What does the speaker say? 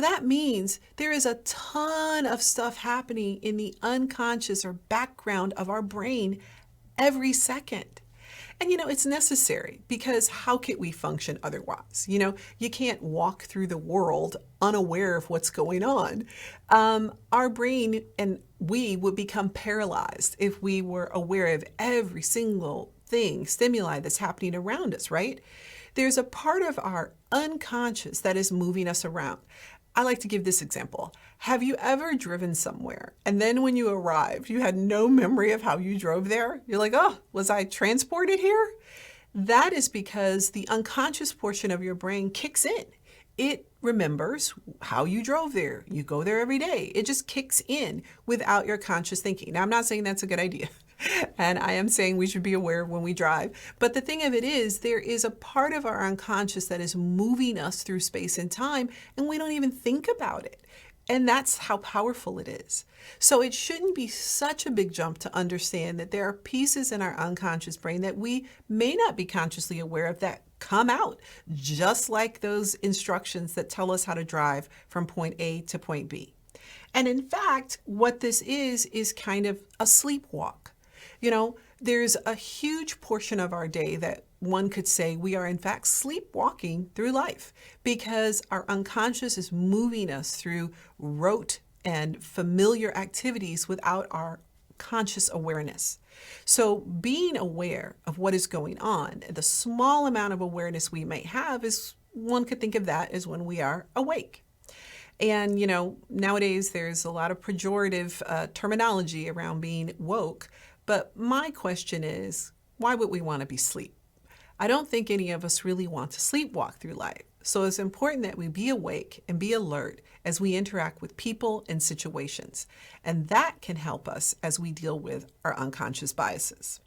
That means there is a ton of stuff happening in the unconscious or background of our brain every second. And it's necessary because how could we function otherwise? You can't walk through the world unaware of what's going on. Our brain and we would become paralyzed if we were aware of every single thing, stimuli that's happening around us, right? There's a part of our unconscious that is moving us around. I like to give this example. Have you ever driven somewhere and then when you arrived, you had no memory of how you drove there? You're like, oh, was I transported here? That is because the unconscious portion of your brain kicks in. It remembers how you drove there. You go there every day. It just kicks in without your conscious thinking. Now, I'm not saying that's a good idea. And I am saying we should be aware when we drive. But the thing of it is, there is a part of our unconscious that is moving us through space and time, and we don't even think about it. And that's how powerful it is. So it shouldn't be such a big jump to understand that there are pieces in our unconscious brain that we may not be consciously aware of that come out, just like those instructions that tell us how to drive from point A to point B. And in fact, what this is kind of a sleepwalk. There's a huge portion of our day that one could say we are in fact sleepwalking through life because our unconscious is moving us through rote and familiar activities without our conscious awareness. So being aware of what is going on, the small amount of awareness we may have is one could think of that as when we are awake. And, nowadays there's a lot of pejorative terminology around being woke. But my question is, why would we want to be asleep? I don't think any of us really want to sleepwalk through life. So it's important that we be awake and be alert as we interact with people and situations. And that can help us as we deal with our unconscious biases.